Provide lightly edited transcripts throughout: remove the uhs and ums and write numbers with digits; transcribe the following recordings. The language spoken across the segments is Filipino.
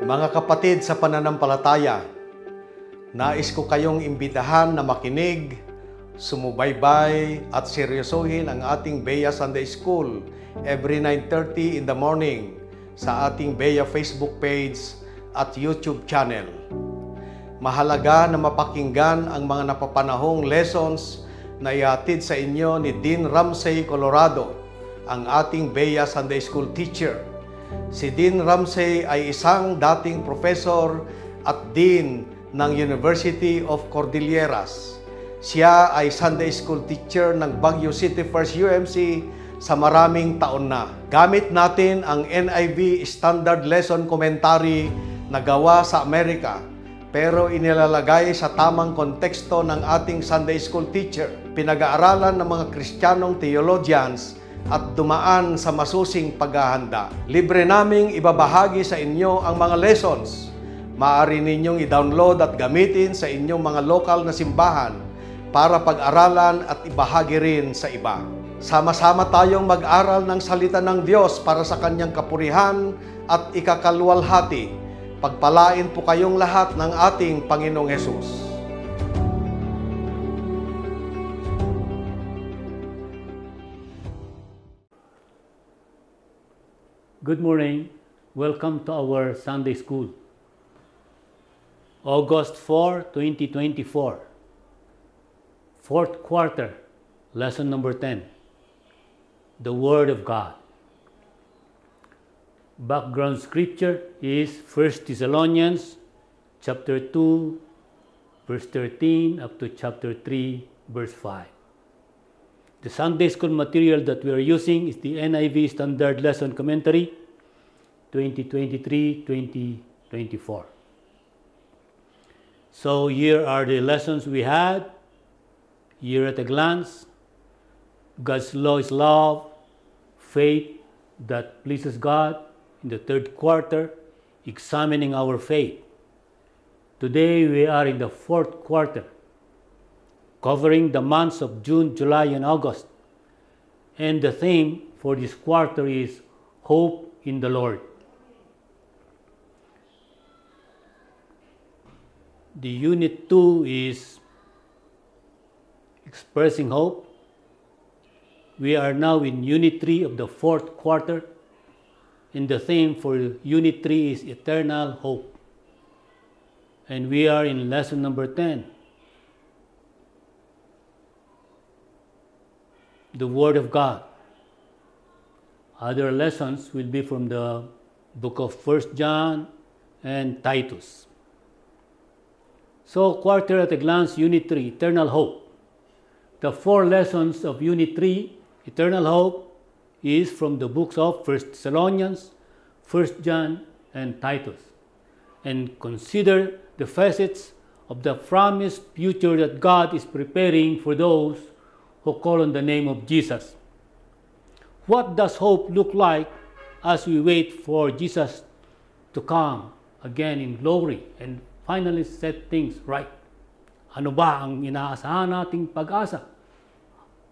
Mga kapatid sa pananampalataya, nais ko kayong imbitahan na makinig, sumubaybay at seryosohin ang ating Bea Sunday School every 9:30 in the morning sa ating Bea Facebook page at YouTube channel. Mahalaga na mapakinggan ang mga napapanahong lessons na ihatid sa inyo ni Dean Ramsey Colorado, ang ating Bea Sunday School teacher. Si Dean Ramsey ay isang dating professor at dean ng University of Cordilleras. Siya ay Sunday School teacher ng Baguio City First UMC sa maraming taon na. Gamit natin ang NIV Standard Lesson Commentary na gawa sa Amerika, pero inilalagay sa tamang konteksto ng ating Sunday School teacher. Pinag-aaralan ng mga Kristiyanong theologians at dumaan sa masusing paghahanda. Libre naming ibabahagi sa inyo ang mga lessons. Maaari ninyong i-download at gamitin sa inyong mga lokal na simbahan para pag-aralan at ibahagi rin sa iba. Sama-sama tayong mag-aral ng salita ng Diyos para sa Kanyang kapurihan at ikakalwalhati. Pagpalain po kayong lahat ng ating Panginoong Hesus. Good morning. Welcome to our Sunday School. August 4, 2024. Fourth quarter, lesson number 10. The Word of God. Background scripture is 1 Thessalonians chapter 2, verse 13 up to chapter 3, verse 5. The Sunday School material that we are using is the NIV Standard Lesson Commentary 2023-2024. So here are the lessons we had. Here at a glance, God's law is love, faith that pleases God in the third quarter, examining our faith. Today we are in the fourth quarter, covering the months of June, July, and August. And the theme for this quarter is Hope in the Lord. The Unit 2 is Expressing Hope. We are now in Unit 3 of the fourth quarter, and the theme for Unit 3 is Eternal Hope. And we are in lesson number 10. The Word of God. Other lessons will be from the book of 1 John and Titus. So, quarter at a glance, Unit 3, Eternal Hope. The four lessons of Unit 3, Eternal Hope, is from the books of 1 Thessalonians, 1 John, and Titus. And consider the facets of the promised future that God is preparing for those who call on the name of Jesus. What does hope look like as we wait for Jesus to come again in glory and finally set things right? Ano ba ang inaasahan nating pag-asa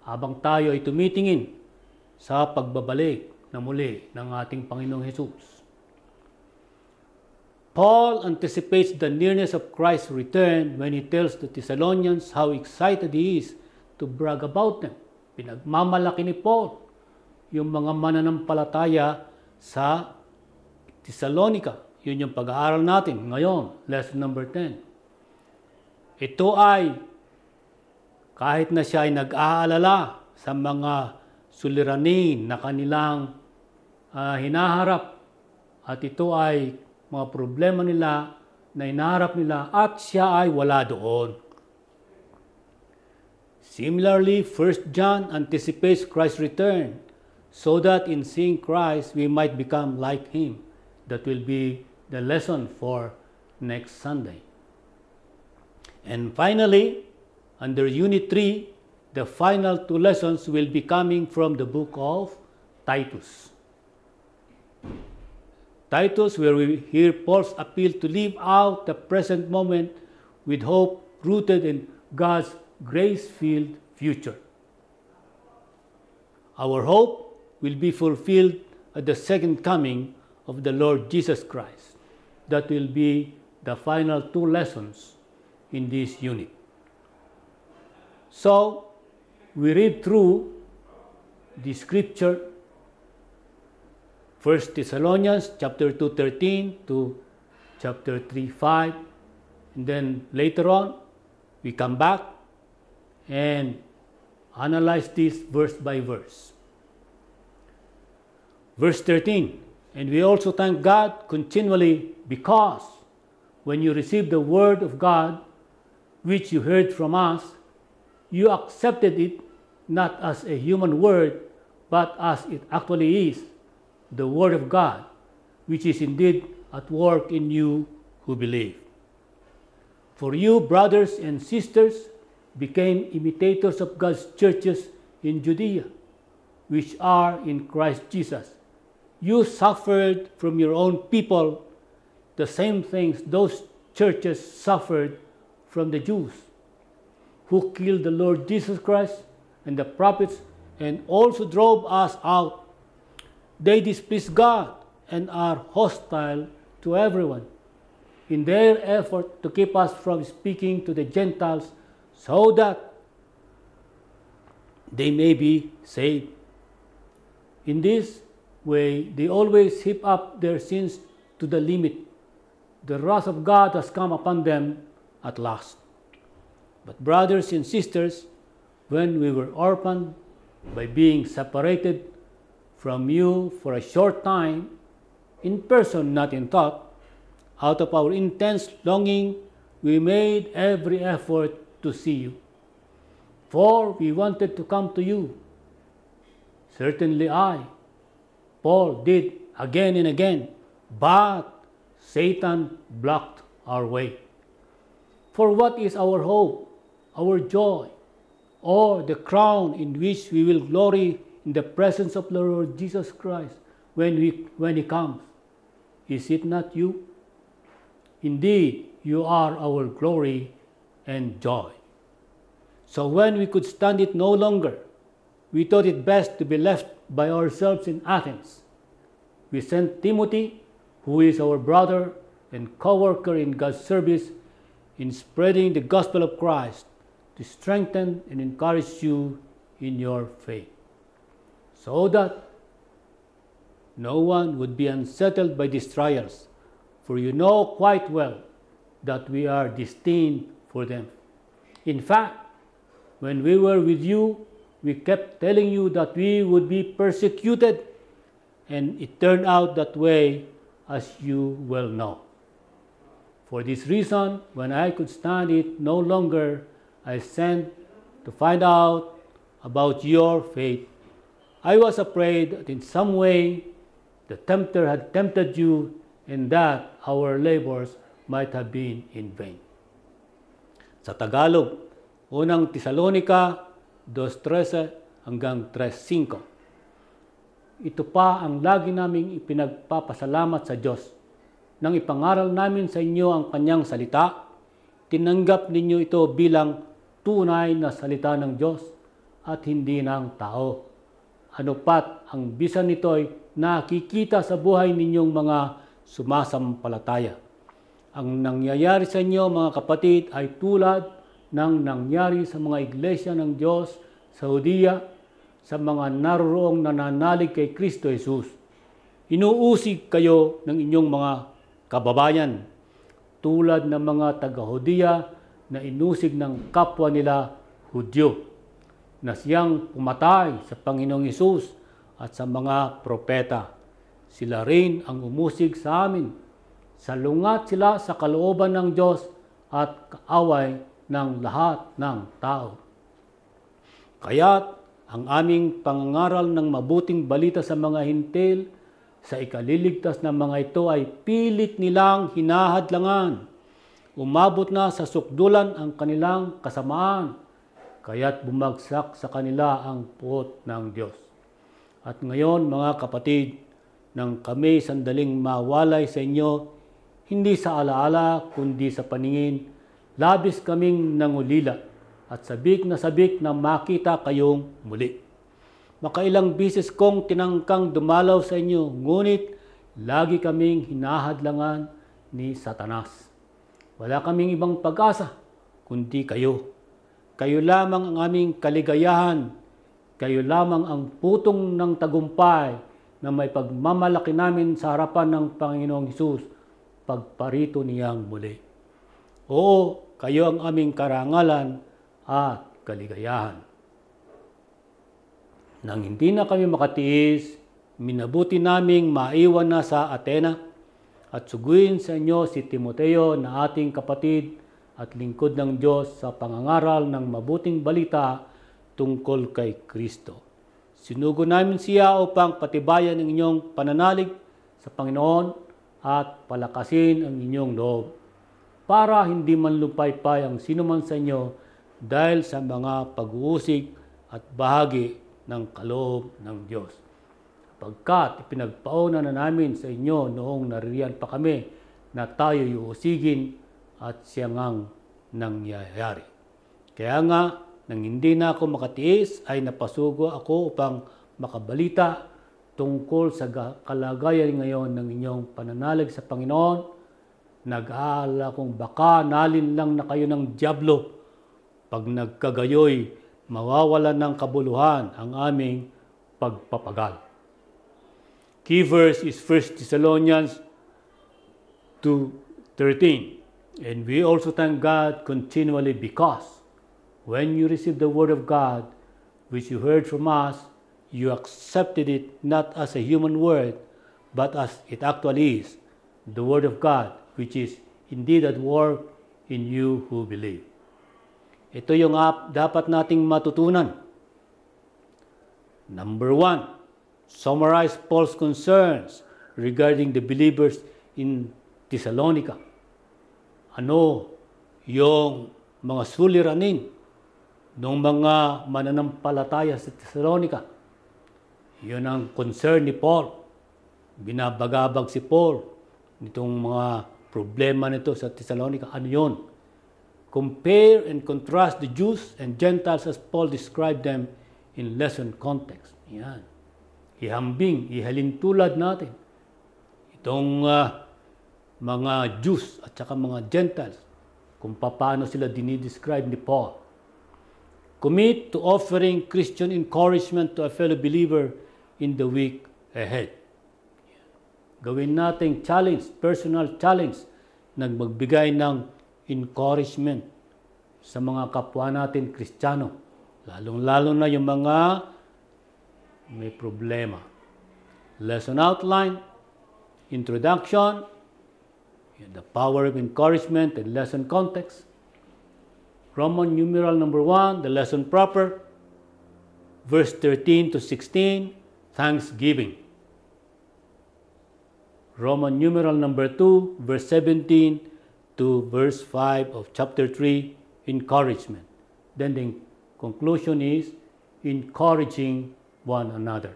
habang tayo ay tumitingin sa pagbabalik na muli ng ating Panginoong Hesus? Paul anticipates the nearness of Christ's return when he tells the Thessalonians how excited he is to brag about them. Pinagmamalaki ni Paul yung mga mananampalataya sa Thessalonica. Yun yung pag-aaral natin ngayon, lesson number 10. Ito ay kahit na siya ay nag-aalala sa mga suliranin na kanilang hinaharap, at ito ay mga problema nila na hinaharap nila, at siya ay wala doon. Similarly, 1 John anticipates Christ's return so that in seeing Christ we might become like Him. That will be the lesson for next Sunday. And finally, under Unit 3, the final two lessons will be coming from the book of Titus. Titus, where we hear Paul's appeal to live out the present moment with hope rooted in God's grace-filled future. Our hope will be fulfilled at the second coming of the Lord Jesus Christ. that will be the final 2 lessons in this unit. So, we read through the scripture, 1 Thessalonians chapter 2:13 to chapter 3:5, and then later on, we come back and analyze this verse by verse. Verse 13, and we also thank God continually because when you received the word of God, which you heard from us, you accepted it not as a human word, but as it actually is, the word of God, which is indeed at work in you who believe. For you, brothers and sisters, became imitators of God's churches in Judea, which are in Christ Jesus. You suffered from your own people the same things those churches suffered from the Jews, who killed the Lord Jesus Christ and the prophets and also drove us out. They displease God and are hostile to everyone in their effort to keep us from speaking to the Gentiles so that they may be saved. In this way, they always heap up their sins to the limit. The wrath of God has come upon them at last. But brothers and sisters, when we were orphaned by being separated from you for a short time, in person, not in thought, out of our intense longing, we made every effort to see you. For we wanted to come to you. Certainly I, Paul, did again and again, but Satan blocked our way. For what is our hope, our joy, or the crown in which we will glory in the presence of the Lord Jesus Christ when He comes? Is it not you? Indeed, you are our glory and joy. So when we could stand it no longer, we thought it best to be left by ourselves in Athens. We sent Timothy, who is our brother and co-worker in God's service in spreading the gospel of Christ, to strengthen and encourage you in your faith, so that no one would be unsettled by these trials, for you know quite well that we are destined for them. In fact, when we were with you, we kept telling you that we would be persecuted, and it turned out that way, as you well know. For this reason, when I could stand it no longer, I sent to find out about your faith. I was afraid that in some way the tempter had tempted you and that our labors might have been in vain. Sa Tagalog, unang Tesalonica 2:13 hanggang 3:5. Ito pa ang lagi naming ipinagpapasalamat sa Diyos. Nang ipangaral namin sa inyo ang kanyang salita, tinanggap ninyo ito bilang tunay na salita ng Diyos at hindi ng tao. Ano pat ang bisa nito ay nakikita sa buhay ninyong mga sumasampalataya. Ang nangyayari sa inyo, mga kapatid, ay tulad ng nangyari sa mga iglesia ng Diyos sa Judea, sa mga naroroong nananalig kay Kristo Jesus. Inuusig kayo ng inyong mga kababayan, tulad ng mga taga-Judea na inusig ng kapwa nila Hudyo, na siyang pumatay sa Panginoong Hesus at sa mga propeta. Sila rin ang umusig sa amin. Salungat sila sa kalooban ng Diyos at kaaway ng lahat ng tao. Kaya't ang aming pangangaral ng mabuting balita sa mga hintil, sa ikaliligtas ng mga ito ay pilit nilang hinahadlangan. Umabot na sa sukdulan ang kanilang kasamaan, kaya't bumagsak sa kanila ang puot ng Diyos. At ngayon, mga kapatid, nang kami sandaling mawalay sa inyo, hindi sa alaala kundi sa paningin, labis kaming nangulila at sabik na makita kayong muli. Makailang bisis kong tinangkang dumalaw sa inyo, ngunit lagi kaming hinahadlangan ni Satanas. Wala kaming ibang pag-asa kundi kayo. Kayo lamang ang aming kaligayahan. Kayo lamang ang putong ng tagumpay na may pagmamalaki namin sa harapan ng Panginoong Hesus pagparito niyang muli. Oo, kayo ang aming karangalan at kaligayahan. Nang hindi na kami makatiis, minabuti naming maiwan na sa Atena at suguin sa inyo si Timoteo na ating kapatid at lingkod ng Diyos sa pangangaral ng mabuting balita tungkol kay Kristo. Sinugo namin siya upang patibayan ang inyong pananalig sa Panginoon at palakasin ang inyong loob para hindi manlupaypay ang sinuman sa inyo dahil sa mga pag-uusig at bahagi ng kaloob ng Diyos. Pagkat ipinagpauna na namin sa inyo noong naririyan pa kami na tayo iuusigin at siya ngang nangyayari. Kaya nga, nang hindi na ako makatiis ay napasugo ako upang makabalita tungkol sa kalagayan ngayon ng inyong pananalig sa Panginoon. Nag-aalala kong baka nalinlang na kayo ng dyablo. Pag nagkagayoy, mawawalan ng kabuluhan ang aming pagpapagal. Key verse is 1 Thessalonians 2:13. And we also thank God continually because when you received the word of God, which you heard from us, you accepted it not as a human word, but as it actually is, the word of God, which is indeed at work in you who believe. Ito yung dapat nating matutunan. Number 1, summarize Paul's concerns regarding the believers in Thessalonica. Ano yung mga suliranin ng mga mananampalataya sa Thessalonica? Yun ang concern ni Paul. Binabagabag si Paul nitong mga problema nito sa Thessalonica. Ano yun? Compare and contrast the Jews and Gentiles as Paul described them in lesson context. Yan. Ihambing, ihalintulad natin itong mga Jews at saka mga Gentiles kung paano sila dinidescribe ni Paul. Commit to offering Christian encouragement to a fellow believer in the week ahead. Gawin nating challenge, personal challenge, na magbigay ng encouragement sa mga kapwa natin Kristiyano, lalong-lalo na yung mga may problema. Lesson outline, introduction, the power of encouragement and lesson context. Roman numeral number 1, the lesson proper, verse 13 to 16, thanksgiving. Roman numeral number 2, verse 17 to verse 5 of chapter 3, encouragement. Then the conclusion is encouraging one another.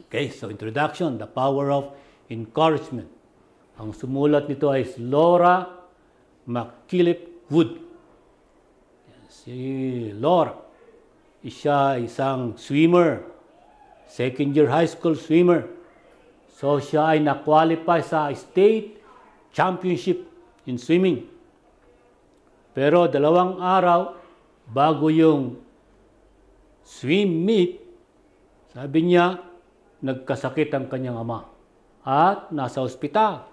Okay, so introduction, the power of encouragement. Ang sumulat nito ay Laura McKillip Wood. Si Laura, siya isang swimmer, second year high school swimmer. So siya ay na-qualify sa state championship in swimming. Pero 2 araw bago yung swim meet, sabi niya, nagkasakit ang kanyang ama at nasa ospital.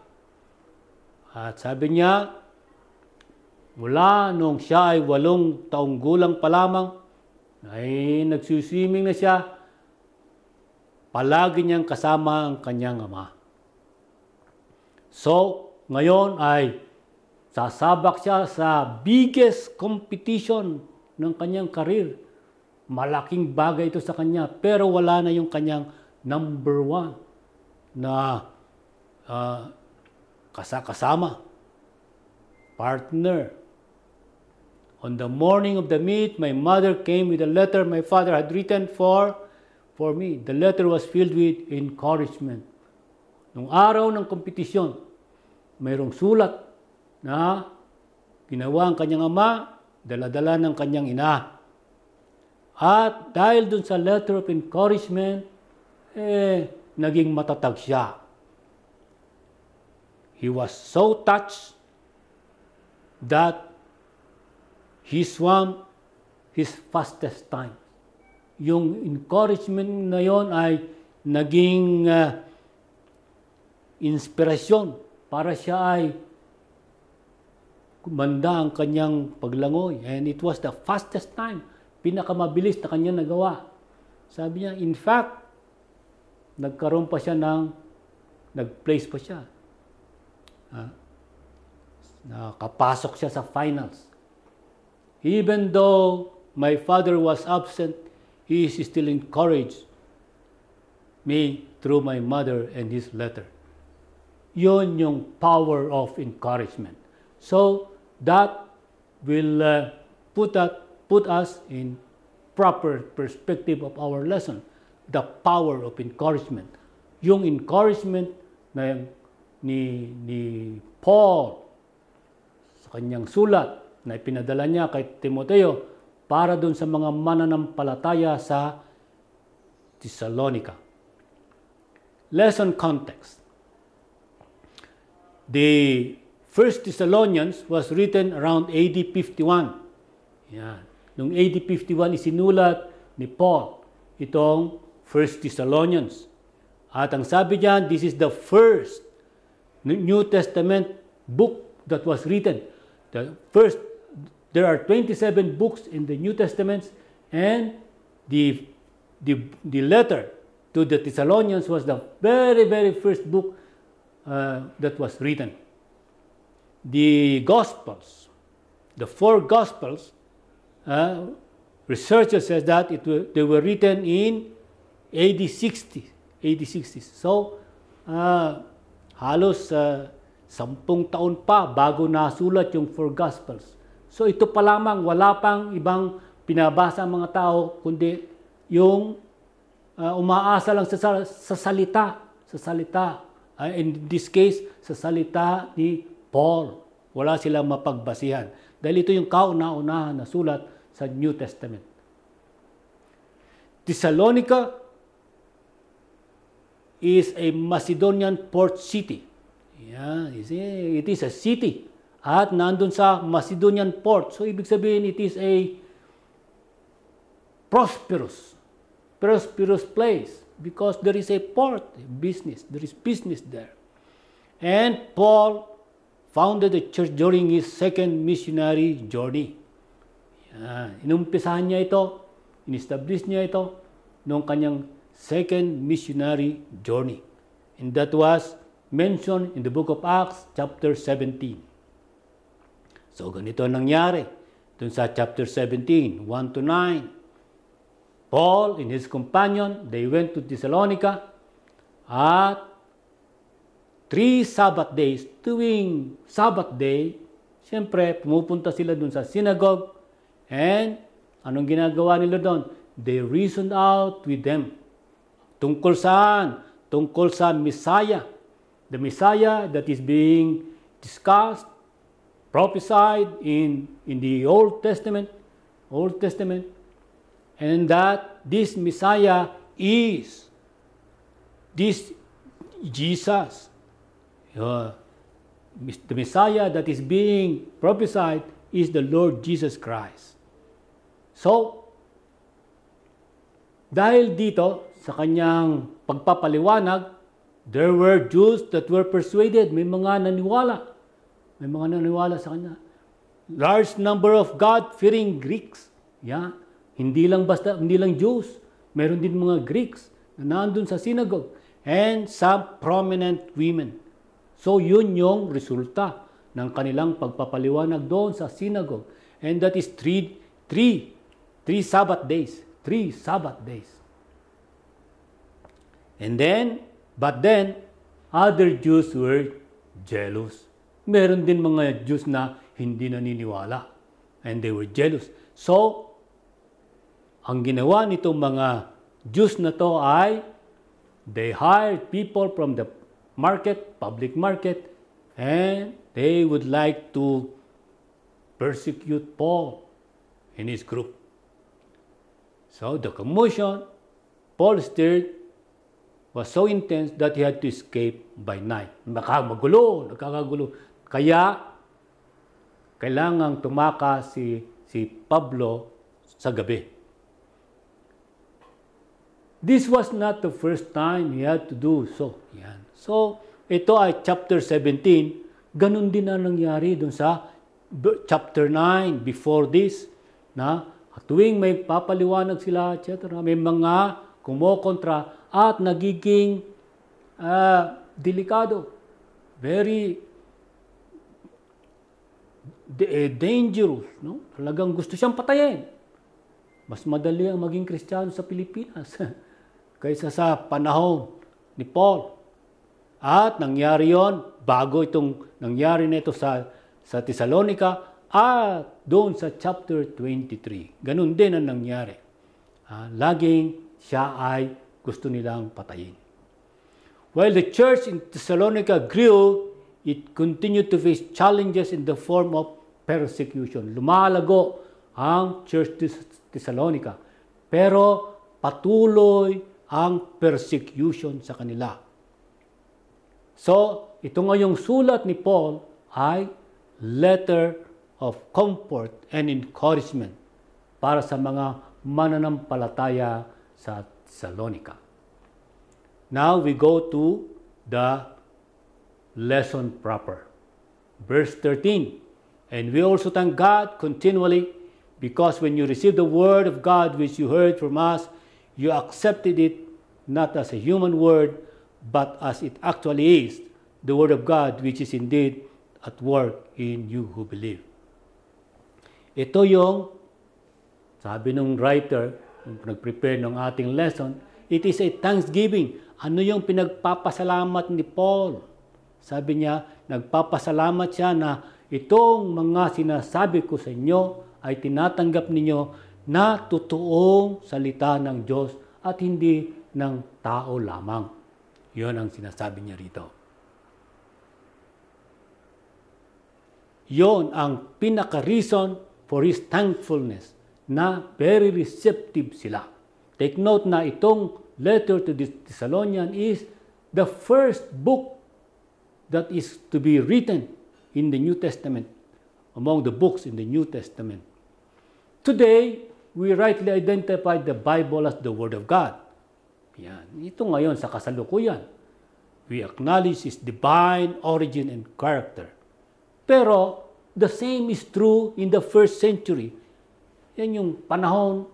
At sabi niya, mula nung siya ay 8 taong gulang pa lamang, ay nagsuswimming na siya, palagi niyang kasama ang kanyang ama. So, ngayon ay sasabak siya sa biggest competition ng kanyang karir. Malaking bagay ito sa kanya, pero wala na yung kanyang number 1 na kasama, partner. On the morning of the meet, my mother came with a letter my father had written for me. The letter was filled with encouragement. Nung araw ng kompetisyon, mayroong sulat na ginawa ang kanyang ama, dala-dala ng kanyang ina. At dahil dun sa letter of encouragement, naging matatag siya. he was so touched that he swam his fastest time. Yung encouragement na yon ay naging inspirasyon para siya ay kumanda ang kanyang paglangoy. And it was the fastest time, pinakamabilis na kanyang nagawa. Sabi niya, in fact, nagkaroon pa siya nag-place pa siya. Nakapasok siya sa finals. Even though my father was absent, he is still encouraged me through my mother and his letter. Yun yung power of encouragement. So that will put us in proper perspective of our lesson. The power of encouragement. Yung encouragement na ni Paul sa kanyang sulat na ipinadala niya kay Timoteo para dun sa mga mananampalataya sa Thessalonica. Lesson context. The First Thessalonians was written around AD 51. Yan. Nung AD 51 isinulat ni Paul itong First Thessalonians. At ang sabi diyan, this is the first New Testament book that was written. There are 27 books in the New Testament, and the letter to the Thessalonians was the very, very first book that was written. The Gospels, the 4 Gospels, researchers says that they were written in AD 60. So, halos 10 taon pa bago nasulat yung 4 Gospels. So ito pa lamang, wala pang ibang pinabasa ang mga tao, kundi yung umaasa lang sa salita. In this case, sa salita ni Paul. Wala silang mapagbasihan. Dahil ito yung kauna-unahan na sulat sa New Testament. Thessalonica is a Macedonian port city. Yeah, it is a city. At nandun sa Macedonian port. So, ibig sabihin, it is a prosperous place because there is a port, business. There is business there. And Paul founded a church during his second missionary journey. Yan. Inumpisahan niya ito, in-establish niya ito noong kanyang second missionary journey. And that was mentioned in the book of Acts, chapter 17. So, ganito nangyari dun sa chapter 17, 1 to 9. Paul and his companion, they went to Thessalonica at 3 Sabbath days. Tuwing Sabbath day, siyempre, pumupunta sila dun sa synagogue. And anong ginagawa nila doon? They reasoned out with them. Tungkol saan? Tungkol sa Messiah. The Messiah that is being discussed, prophesied in the Old Testament, and that this Messiah is this Jesus. The Messiah that is being prophesied is the Lord Jesus Christ. So, dahil dito sa kanyang pagpapaliwanag, there were Jews that were persuaded. May mga naniwala sa kanya. Large number of God-fearing Greeks. Yeah. Hindi lang Jews. Meron din mga Greeks na nandun sa synagogue. And some prominent women. So yun yung resulta ng kanilang pagpapaliwanag doon sa synagogue. And that is three Sabbath days. 3 Sabbath days. But then, other Jews were jealous. Meron din mga Jews na hindi naniniwala. And they were jealous. So, ang ginawa nitong mga Jews na to ay they hired people from the public market, and they would like to persecute Paul and his group. So, the commotion, Paul stirred was so intense that he had to escape by night. Nagkakagulo. Kaya, kailangang tumakas si Pablo sa gabi. This was not the first time he had to do so. Yan. So, ito ay chapter 17. Ganun din na nangyari dun sa chapter 9 before this. Na tuwing may papaliwanag sila, etc., may mga kumokontra at nagiging delikado. Very dangerous. No? Talagang gusto siyang patayin. Mas madali ang maging Kristiyano sa Pilipinas kaysa sa panahon ni Paul. At nangyari yon bago itong nangyari nito sa Thessalonica at doon sa chapter 23. Ganun din ang nangyari. Laging siya ay gusto nilang patayin. While the church in Thessalonica grew, it continued to face challenges in the form of persecution. Lumalago ang church Thessalonica. Pero patuloy ang persecution sa kanila. So, ito ngayong sulat ni Paul ay letter of comfort and encouragement para sa mga mananampalataya sa Thessalonica. Now we go to the lesson proper. Verse 13. And we also thank God continually, because when you received the word of God which you heard from us, you accepted it not as a human word, but as it actually is, the word of God which is indeed at work in you who believe. Ito yung, sabi nung writer, nag-prepare ng ating lesson, it is a thanksgiving. Ano yung pinagpapasalamat ni Paul? Sabi niya, nagpapasalamat siya na itong mga sinasabi ko sa inyo ay tinatanggap ninyo na totoong salita ng Diyos at hindi ng tao lamang. Yun ang sinasabi niya rito. Yun ang pinaka-reason for his thankfulness na very receptive sila. Take note na itong letter to the Thessalonians is the first book that is to be written in the New Testament, among the books in the New Testament. Today, we rightly identify the Bible as the Word of God. Yan. Ito ngayon sa kasalukuyan. We acknowledge its divine origin and character. Pero, the same is true in the first century. Yan yung panahon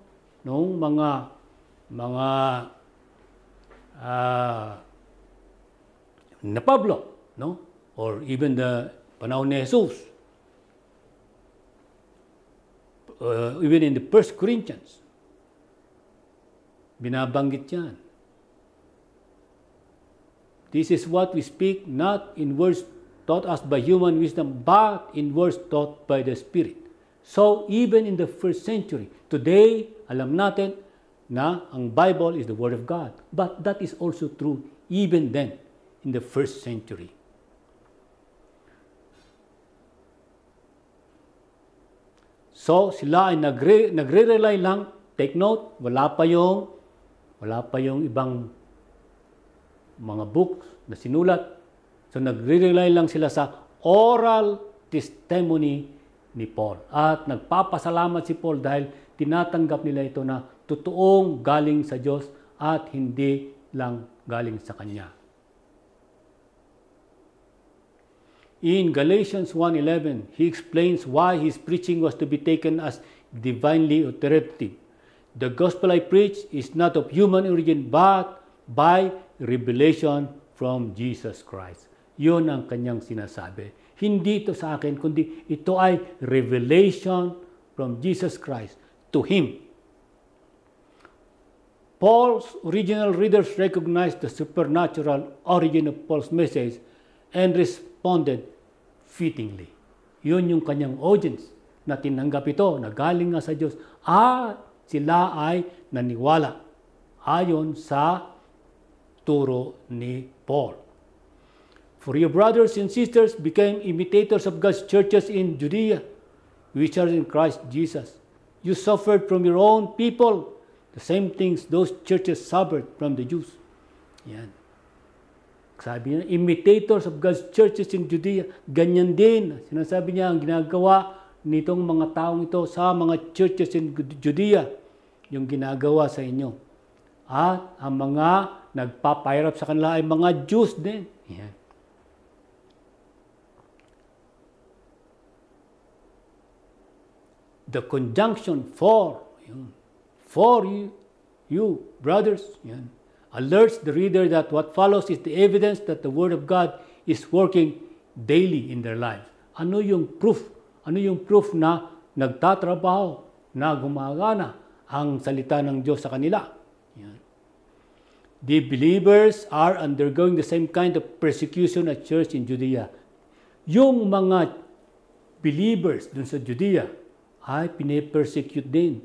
ng mga na Pablo, no? Or even the panahon ni Jesus. Even in the 1 Corinthians, binabanggit yan. This is what we speak, not in words taught us by human wisdom, but in words taught by the Spirit. So, even in the first century, today, alam natin na ang Bible is the Word of God. But that is also true even then, in the first century. So, sila ay nagre-rely lang. Take note, wala pa yung ibang mga books na sinulat. So, nagre-rely lang sila sa oral testimony ni Paul. At nagpapasalamat si Paul dahil tinatanggap nila ito na totoong galing sa Diyos at hindi lang galing sa Kanya. In Galatians 1:11, he explains why his preaching was to be taken as divinely authoritative. The gospel I preach is not of human origin, but by revelation from Jesus Christ. Yun ang kanyang sinasabi. Hindi ito sa akin, kundi ito ay revelation from Jesus Christ to him. Paul's original readers recognized the supernatural origin of Paul's message and responded fittingly. Yun yung kanyang audience na tinanggap ito, na galing nga sa Diyos, at sila ay naniwala ayon sa turo ni Paul. For your brothers and sisters became imitators of God's churches in Judea, which are in Christ Jesus. You suffered from your own people the same things those churches suffered from the Jews. Yan. Sabi niya, imitators of God's churches in Judea. Ganyan din. Sinasabi niya, ang ginagawa nitong mga taong ito sa mga churches in Judea, yung ginagawa sa inyo. At ang mga nagpapahirap sa kanila ay mga Jews din. Yan. The conjunction for you brothers, yan, alerts the reader that what follows is the evidence that the Word of God is working daily in their lives. Ano yung proof? Ano yung proof na nagtatrabaho, na gumagana ang salita ng Diyos sa kanila? Yan. The believers are undergoing the same kind of persecution at church in Judea. Yung mga believers dun sa Judea ay pinipersecute din.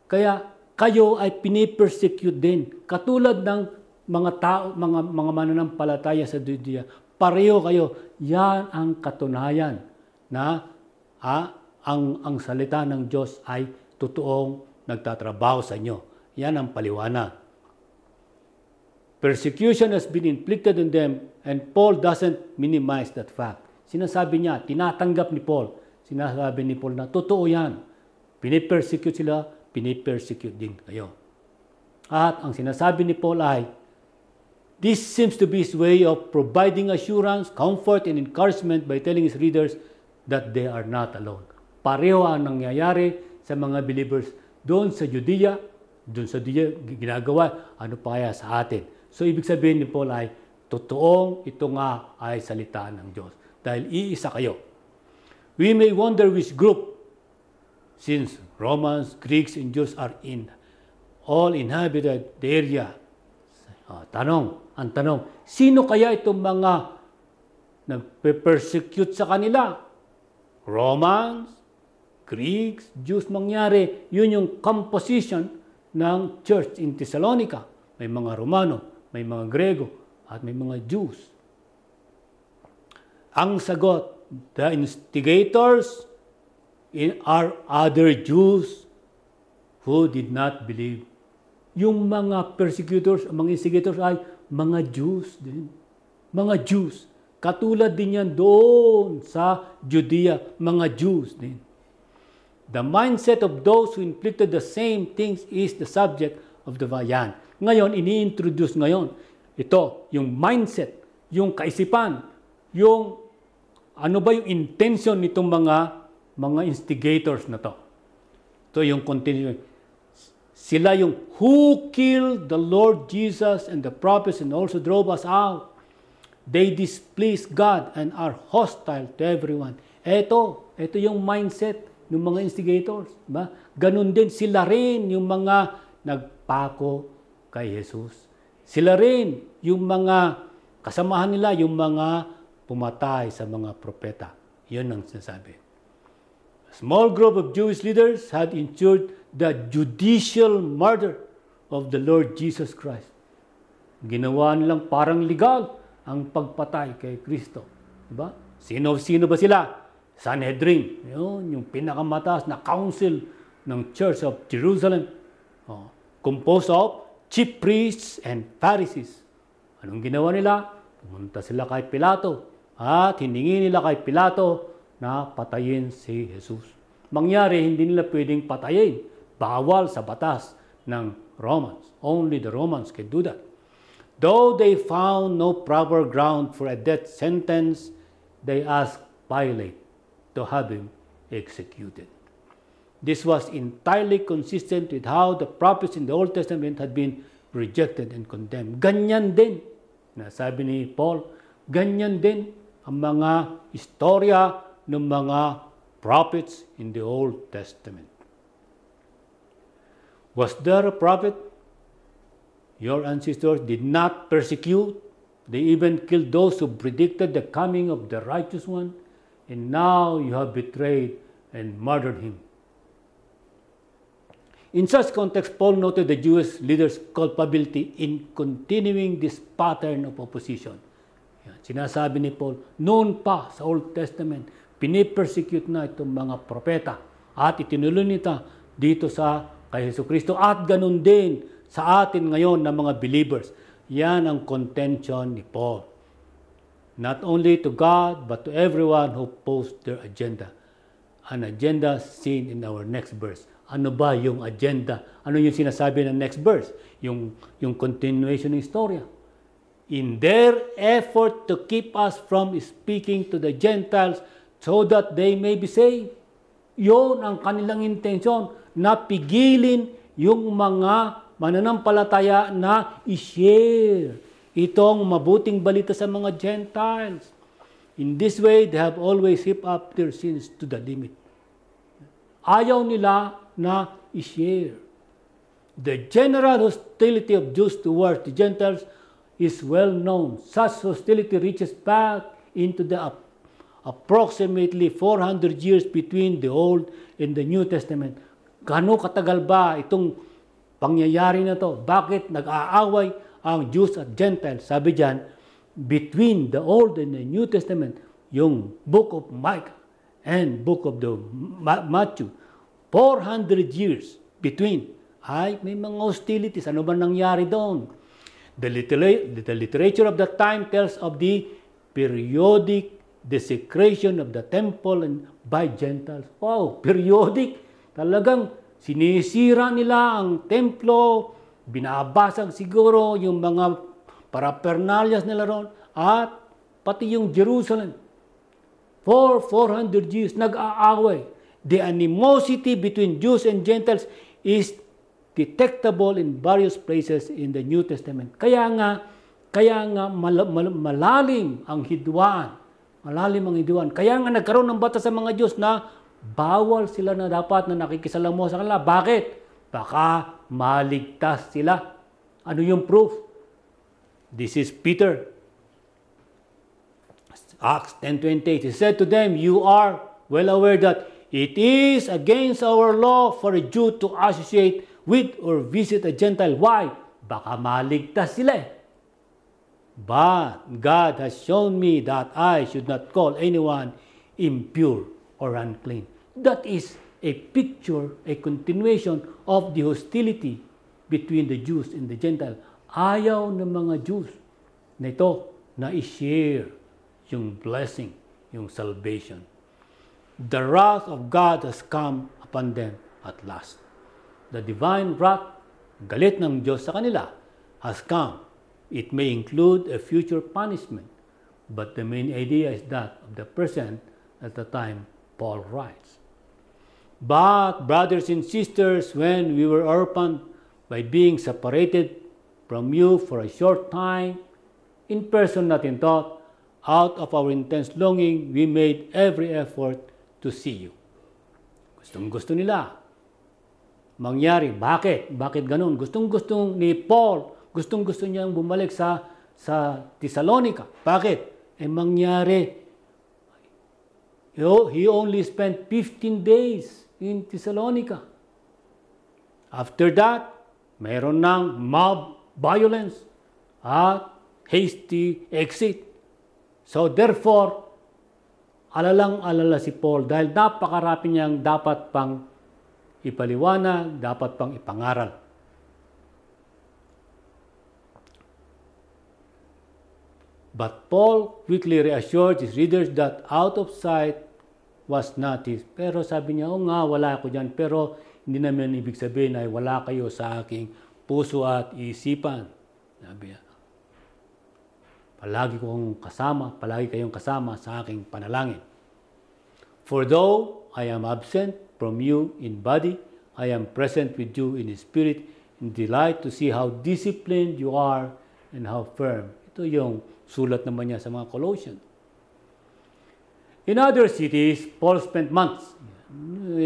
Kaya kayo ay pinipersecute din. Katulad ng mga tao, mga mananampalataya sa Judea, pareho kayo. Yan ang katunayan na ang salita ng Diyos ay totoong nagtatrabaho sa inyo. Yan ang paliwanag. Persecution has been inflicted on them and Paul doesn't minimize that fact. Sinasabi niya, tinatanggap ni Paul. Sinasabi ni Paul na totoo yan. Pinipersecute sila, pinipersecute din kayo. At ang sinasabi ni Paul ay, this seems to be his way of providing assurance, comfort, and encouragement by telling his readers that they are not alone. Pareho ang nangyayari sa mga believers doon sa Judea, ginagawa, ano pa kaya sa atin. So, ibig sabihin ni Paul ay, totoong ito nga ay salita ng Diyos. Dahil iisa kayo. We may wonder which group, since Romans, Greeks, and Jews are all inhabited the area. Ang tanong, sino kaya itong mga nagpe-persecute sa kanila? Romans, Greeks, Jews mangyari. Yun yung composition ng church in Thessalonica. May mga Romano, may mga Grego, at may mga Jews. Ang sagot, the instigators are other Jews who did not believe. Yung mga persecutors, mga instigators ay mga Jews din. Mga Jews. Katulad din yan doon sa Judea, mga Jews din. The mindset of those who inflicted the same things is the subject of the Vayan. Ngayon, ini-introduce ngayon. Ito, yung mindset, yung kaisipan, yung ano ba yung intention nitong mga instigators na to. Ito yung continuing. Sila yung who killed the Lord Jesus and the prophets and also drove us out. They displease God and are hostile to everyone. Ito yung mindset ng mga instigators. Diba? Ganun din, sila rin yung mga nagpako kay Jesus. Sila rin yung mga kasamahan nila, yung mga pumatay sa mga propeta. Yun ang sinasabi. A small group of Jewish leaders had ensured the judicial murder of the Lord Jesus Christ. Ginawa nilang parang legal ang pagpatay kay Kristo. Diba? Sino ba sila? Sanhedrin. Yun, yung pinakamataas na council ng Church of Jerusalem. Composed of chief priests and Pharisees. Anong ginawa nila? Pumunta sila kay Pilato at hiningi nila kay Pilato na patayin si Jesus. Mangyari, hindi nila pwedeng patayin. Bawal sa batas ng Romans. Only the Romans can do that. Though they found no proper ground for a death sentence, they asked Pilate to have him executed. This was entirely consistent with how the prophets in the Old Testament had been rejected and condemned. Ganyan din, nasabi ni Paul, ganyan din ang mga istorya ng mga prophets in the Old Testament. Was there a prophet? Your ancestors did not persecute. They even killed those who predicted the coming of the righteous one. And now you have betrayed and murdered him. In such context, Paul noted the Jewish leaders' culpability in continuing this pattern of opposition. Sinasabi ni Paul, noon pa sa Old Testament, pinipersecute na itong mga propeta at itinuloy nito dito sa kay Jesucristo at ganun din sa atin ngayon na mga believers. Yan ang contention ni Paul. Not only to God, but to everyone who posts their agenda. An agenda seen in our next verse. Ano ba yung agenda? Ano yung sinasabi ng next verse? Yung continuation ng istorya. In their effort to keep us from speaking to the Gentiles so that they may be saved. Yun ang kanilang intensyon, na pigilin yung mga mananampalataya na i-share itong mabuting balita sa mga Gentiles. In this way, they have always heaped up their sins to the limit. Ayaw nila na i-share. The general hostility of Jews towards the Gentiles is well known. Such hostility reaches back into the approximately 400 years between the Old and the New Testament. Gaano katagal ba itong pangyayari na to? Bakit nag-aaway ang Jews at Gentiles? Sabi diyan, between the Old and the New Testament, yung book of Micah and book of the Matthew, 400 years between, ay may mga hostilities. Ano ba nangyari doon? The literature of that time tells of the periodic desecration of the temple and by Gentiles. Wow, periodic. Talagang sinisira nila ang templo, binabasag siguro yung mga paraphernalias nila ron, at pati yung Jerusalem. For 400 years, nag-aaway. The animosity between Jews and Gentiles is detectable in various places in the New Testament. Kaya nga malalim ang hidwaan. Malalim ang hidwaan. Kaya nga nagkaroon ng batas sa mga Diyos na bawal sila na dapat na nakikisalamuha sa kanila. Bakit? Baka maligtas sila. Ano yung proof? This is Peter. Acts 10:28. He said to them, "You are well aware that it is against our law for a Jew to associate with or visit a Gentile." Why? Baka maligtas sila eh. But God has shown me that I should not call anyone impure or unclean. That is a picture, a continuation of the hostility between the Jews and the Gentiles. Ayaw ng mga Jews na ito na i-share yung blessing, yung salvation. The wrath of God has come upon them at last. The divine wrath, galit ng Diyos sa kanila, has come. It may include a future punishment, but the main idea is that of the present at the time Paul writes. But, brothers and sisters, when we were orphaned by being separated from you for a short time, in person not in thought, out of our intense longing, we made every effort to see you. Gustong-gusto nila mangyari. Bakit? Bakit ganun? Gustong-gusto ni Paul, gustong-gusto niyang bumalik sa Thessalonica. Bakit? Mangyari. He only spent 15 days in Thessalonica. After that, mayroon ng mob violence at hasty exit. So therefore, alalang-alala si Paul dahil napakarami niyang dapat pang ipaliwanag, dapat pang ipangaral. But Paul quickly reassured his readers that out of sight was not his. Pero sabi niya, nga, wala ako dyan. Pero hindi naman ibig sabihin ay wala kayo sa aking puso at isipan. Sabi niya, palagi kayong kasama sa aking panalangin. For though I am absent from you in body, I am present with you in spirit, and delight to see how disciplined you are and how firm. Ito yung sulat naman niya sa mga Colossians. In other cities, Paul spent months.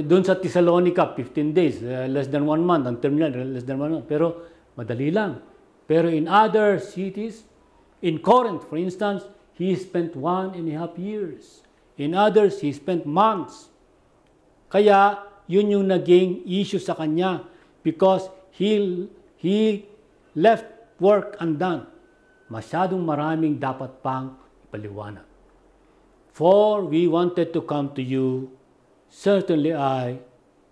Doon sa Thessalonica, 15 days, less than 1 month. Ang terminal, less than 1 month. Pero madali lang. Pero in other cities, in Corinth, for instance, he spent 1.5 years. In others, he spent months. Kaya, yun yung naging issue sa kanya because he left work undone. Masyadong maraming dapat pang ipaliwanag. For we wanted to come to you, certainly I,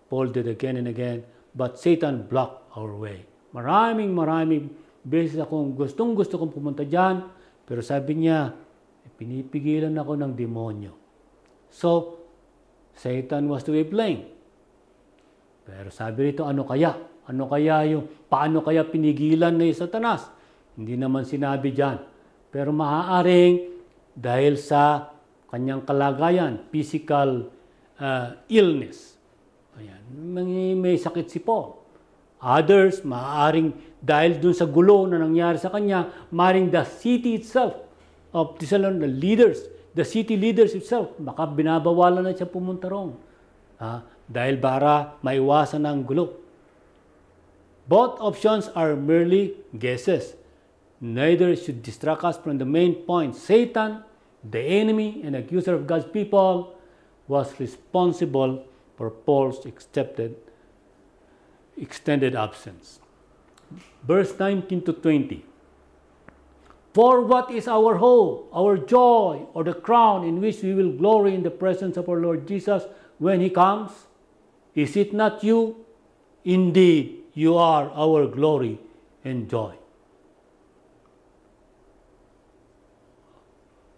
Paul did again and again, but Satan blocked our way. Maraming beses akong gusto kong pumunta dyan, pero sabi niya, pinipigilan ako ng demonyo. So, Satan was to be blamed. Pero sabi rito, ano kaya? Paano kaya pinigilan ni Satanas? Hindi naman sinabi dyan. Pero maaaring dahil sa kanyang kalagayan, physical illness. Ayan, may sakit si Paul. Others, maaaring dahil dun sa gulo na nangyari sa kanya, maaaring the city itself of Thessalonica, the city leaders itself, baka binabawalan na siya pumunta roon. Dahil para maiwasan ang gulo. Both options are merely guesses. Neither should distract us from the main point. Satan, the enemy and accuser of God's people, was responsible for Paul's extended absence. Verse 19 to 20. For what is our hope, our joy, or the crown in which we will glory in the presence of our Lord Jesus when He comes? Is it not you? Indeed, you are our glory and joy.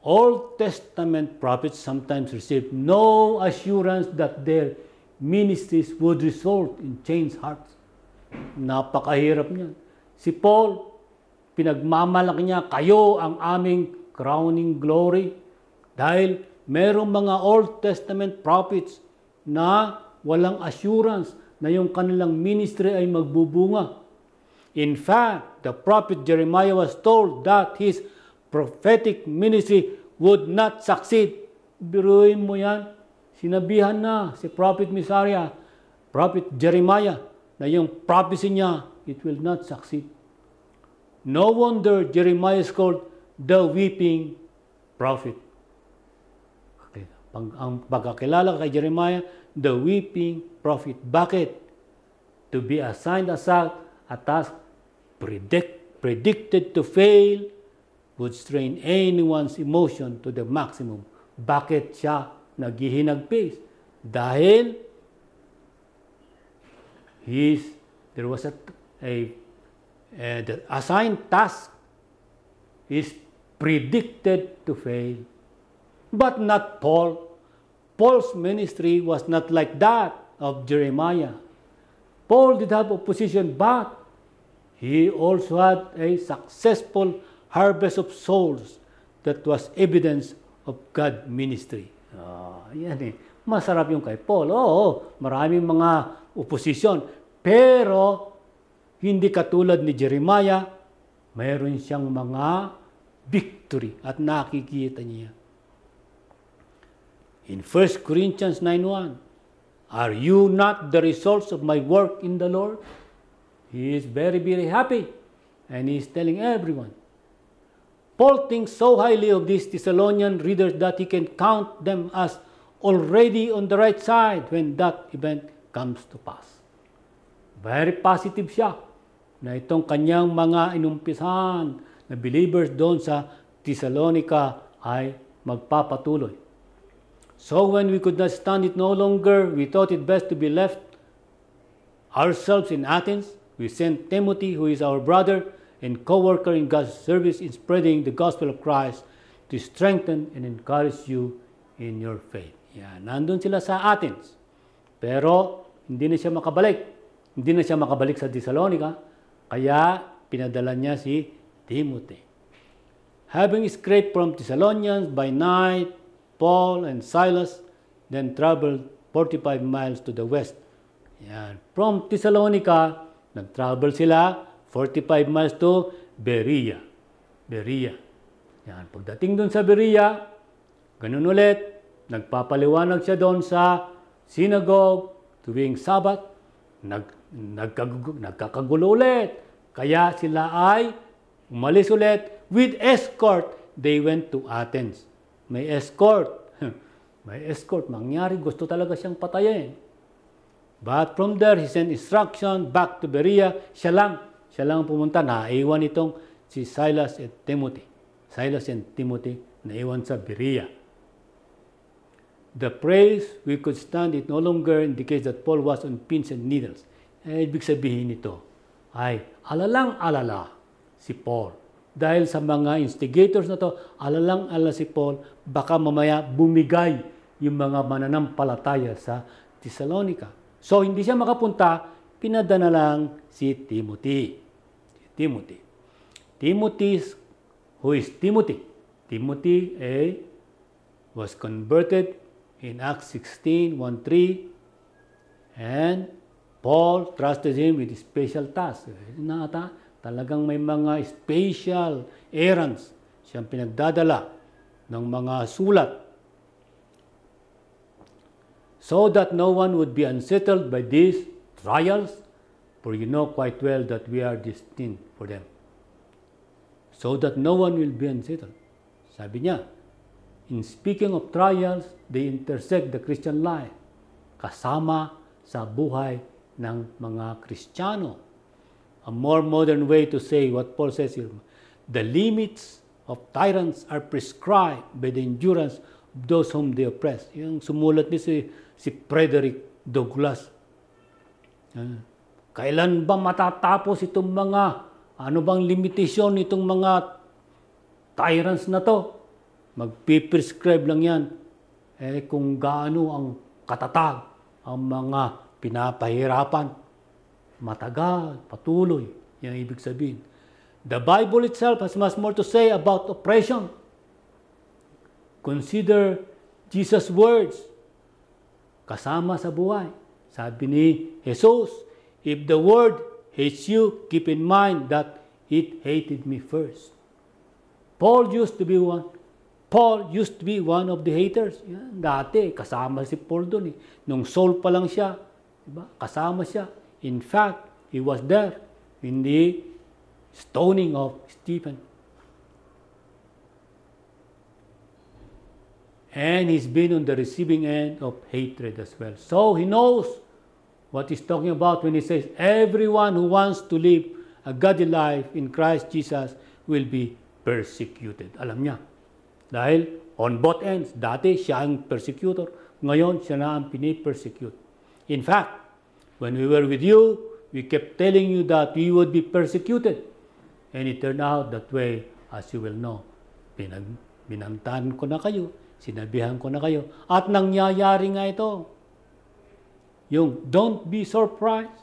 Old Testament prophets sometimes received no assurance that their ministries would result in changed hearts. Napakahirap niyan. Si Paul, pinagmamalaki niya, kayo ang aming crowning glory. Dahil merong mga Old Testament prophets na walang assurance na yung kanilang ministry ay magbubunga. In fact, the prophet Jeremiah was told that his prophetic ministry would not succeed. Biruin mo yan. Sinabihan na si Prophet Messiah, Prophet Jeremiah, na yung prophecy niya, it will not succeed. No wonder Jeremiah is called the weeping prophet. Okay. Ang pagkakilala kay Jeremiah, the weeping prophet. Bakit? To be assigned a task predicted to fail would strain anyone's emotion to the maximum. Bakit siya naghihinagpis? Dahil there was the assigned task is predicted to fail. But not Paul. Paul's ministry was not like that of Jeremiah. Paul did have opposition, but he also had a successful harvest of souls that was evidence of God's ministry. Yan eh. Masarap yung kay Paul. Oo, maraming mga opposition. Pero, hindi katulad ni Jeremiah, mayroon siyang mga victory at nakikita niya. In 1 Corinthians 9:1, are you not the results of my work in the Lord? He is very, very happy. And he is telling everyone. Paul thinks so highly of these Thessalonian readers that he can count them as already on the right side when that event comes to pass. Very positive siya na itong kanyang mga inumpisahan na believers doon sa Thessalonica ay magpapatuloy. So when we could not stand it no longer, we thought it best to be left ourselves in Athens. We sent Timothy, who is our brother and co-worker in God's service in spreading the gospel of Christ, to strengthen and encourage you in your faith. Yan, nandun sila sa Athens. Pero hindi na siya makabalik. Hindi na siya makabalik sa Thessalonica, kaya pinadala niya si Timothy. Having escaped from Thessalonians by night, Paul and Silas then traveled 45 miles to the west. Yan. From Thessalonica, nag-travel sila 45 miles to Berea. Yan. Pagdating doon sa Berea, ganun ulit, nagpapaliwanag siya doon sa synagogue tuwing Sabat, nagkakagulo ulit. Kaya sila ay umalis ulit. With escort, they went to Athens. May escort. May escort. Mangyari, gusto talaga siyang patayin. But from there, he sent instruction back to Berea. Siya lang pumunta. Naiwan itong si Silas and Timothy. Silas and Timothy naiwan sa Berea. The praise we could stand it no longer indicates that Paul was on pins and needles. Ibig sabihin nito ay alalang-alala si Paul. Dahil sa mga instigators na to, alalang-ala si Paul, baka mamaya bumigay yung mga mananampalataya sa Thessalonica. So, hindi siya makapunta, pinadala lang si Timothy. Timothy, who is Timothy? Timothy was converted in Acts 16:1-3, and Paul trusted him with special tasks. Talagang may mga special errands siyang pinagdadala ng mga sulat, so that no one would be unsettled by these trials, for you know quite well that we are destined for them. So that no one will be unsettled. Sabi niya, in speaking of trials, they intersect the Christian life, kasama sa buhay ng mga Kristiyano. A more modern way to say what Paul says here, the limits of tyrants are prescribed by the endurance of those whom they oppress. Yung sumulat ni si Frederick Douglass. Kailan ba matatapos itong mga, ano bang limitasyon itong mga tyrants na to? Magpiprescribe lang yan. Kung gaano ang katatag ang mga pinapahirapan, matagal, patuloy. Yan ang ibig sabihin. The Bible itself has much more to say about oppression. Consider Jesus' words kasama sa buhay. Sabi ni Jesus, if the world hates you, keep in mind that it hated me first. Paul used to be one of the haters. Yan, dati, kasama si Paul doon. Nung Saul pa lang siya, diba? Kasama siya. In fact, he was there in the stoning of Stephen. And he's been on the receiving end of hatred as well. So he knows what he's talking about when he says, everyone who wants to live a godly life in Christ Jesus will be persecuted. Alam niya. Dahil on both ends, dati siya ang persecutor, ngayon siya na ang pinipersecute. In fact, when we were with you, we kept telling you that we would be persecuted. And it turned out that way, as you will know. Binantahan ko na kayo, sinabihan ko na kayo, at nangyayari nga ito. Yung don't be surprised.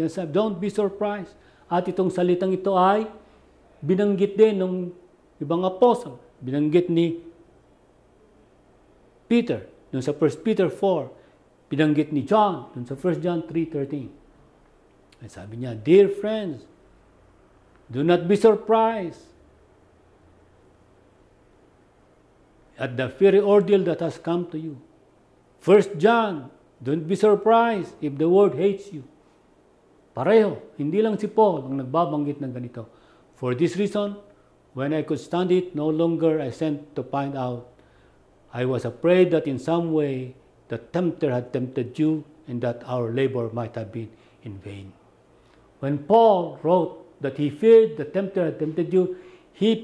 Sinasabi, don't be surprised. At itong salitang ito ay binanggit din ng ibang apostol. Binanggit ni Peter, dun sa 1 Peter 4. Binanggit ni John, dun sa 1 John 3:13. At sabi niya, dear friends, do not be surprised at the fiery ordeal that has come to you. 1 John, don't be surprised if the world hates you. Pareho, hindi lang si Paul ang nagbabanggit ng ganito. For this reason, when I could stand it, no longer I sent to find out. I was afraid that in some way the tempter had tempted you and that our labor might have been in vain. When Paul wrote that he feared the tempter had tempted you, he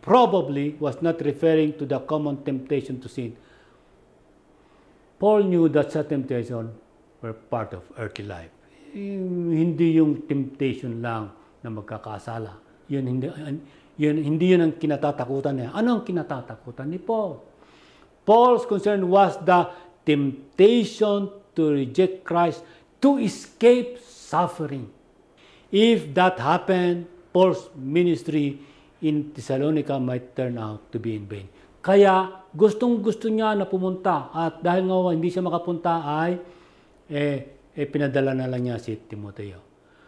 probably was not referring to the common temptation to sin. Paul knew that such temptation were part of earthly life. Hindi yung temptation lang na magkakasala. Hindi yun ang kinatatakutan niya. Ano ang kinatatakutan ni Paul? Paul's concern was the temptation to reject Christ to escape suffering. If that happened, Paul's ministry in Thessalonica might turn out to be in vain. Kaya gustong-gusto niya na pumunta at dahil nga hindi siya makapunta ay pinadala na lang niya si Timoteo.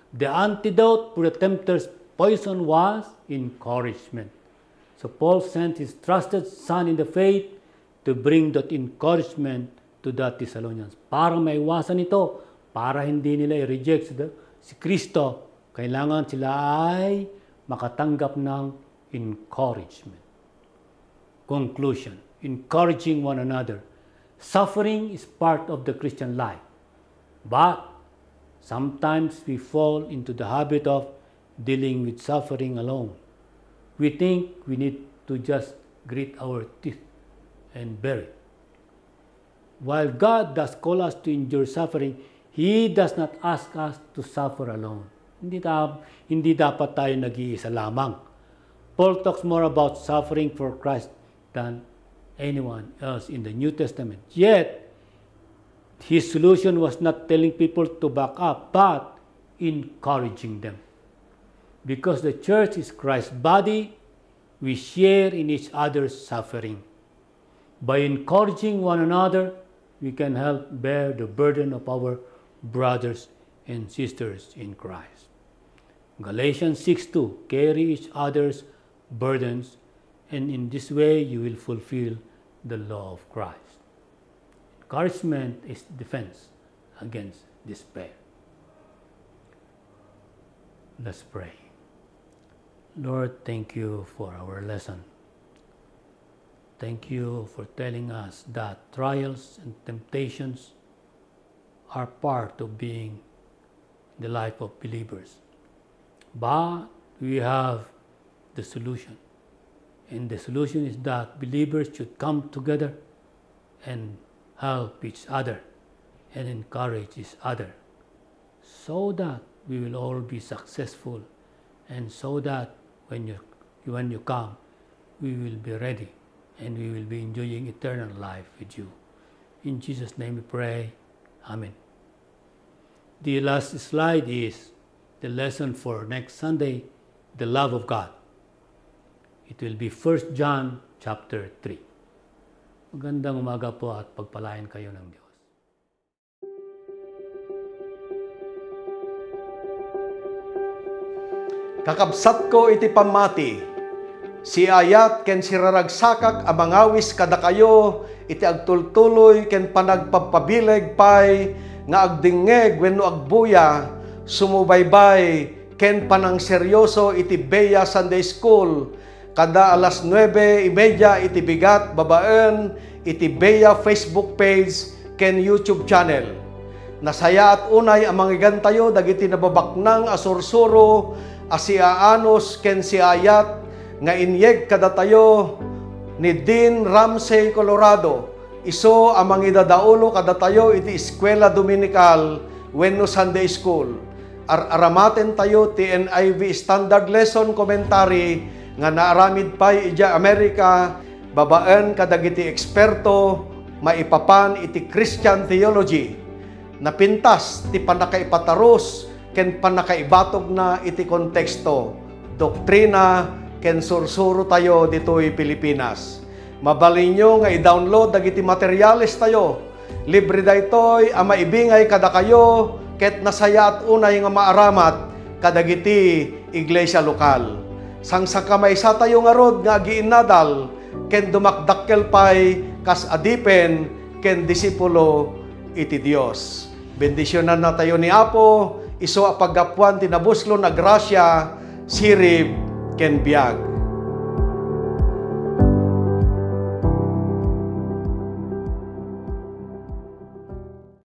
The antidote for the tempter's poison was encouragement. So Paul sent his trusted son in the faith to bring that encouragement to the Thessalonians. Para maiwasan ito, para hindi nila i-reject si Kristo, kailangan sila ay makatanggap ng encouragement. Conclusion, encouraging one another. Suffering is part of the Christian life. But sometimes we fall into the habit of dealing with suffering alone. We think we need to just grit our teeth and bear it. While God does call us to endure suffering, He does not ask us to suffer alone. Hindi dapat tayo nag-iisa lamang. Paul talks more about suffering for Christ than anyone else in the New Testament. Yet, his solution was not telling people to back up, but encouraging them. Because the church is Christ's body, we share in each other's suffering. By encouraging one another, we can help bear the burden of our brothers and sisters in Christ. Galatians 6:2, carry each other's burdens, and in this way you will fulfill the law of Christ. Encouragement is defense against despair. Let's pray. Lord, thank you for our lesson. Thank you for telling us that trials and temptations are part of being the life of believers. But we have the solution. And the solution is that believers should come together and help each other and encourage each other so that we will all be successful, and so that when you come, we will be ready and we will be enjoying eternal life with you. In Jesus' name we pray. Amen. The last slide is the lesson for next Sunday, the love of God. It will be 1 John chapter 3. Magandang umaga po at pagpalain kayo ng Diyos. Kakabsat ko iti pamati, si ayat ken siraragsakak amangawis kada kayo, iti agtultuloy ken panagpapabileg pay, nga agdingeg wenno agbuya, sumubaybay ken panang seryoso iti Beya Sunday School, kada alas 9:30 iti bigat babaen, iti Beya Facebook page ken YouTube channel. Nasaya at unay ang mangigantayo dagiti nababaknang asursuro, asiaanos ken si ayat nga inyeg kada tayo ni Dean Ramsey, Colorado. Iso amang idadaulo kada tayo iti eskwela dominical wenno Sunday School. Aramaten tayo ti NIV Standard Lesson Commentary nga naaramid pay ija Amerika, babaen kadagiti eksperto maipapan iti Christian theology. Napintas ti panakaipataros ken panakaibatog na iti konteksto, doktrina ken sursuro tayo ditoy Pilipinas. Mabalinyo nga i-download dagiti materyales tayo. Libre daytoy a maibingay kada kayo ket nasaya at unay nga maaramat kadagiti iglesia lokal. Sang sakamaysa tayo nga rod nga agiinadal ken dumakdakkel pay kas adipen ken disipulo iti Dios. Bendisyonan na tayo ni Apo, iso a paggapuan tinabuslo na grasya, sirib ken biag.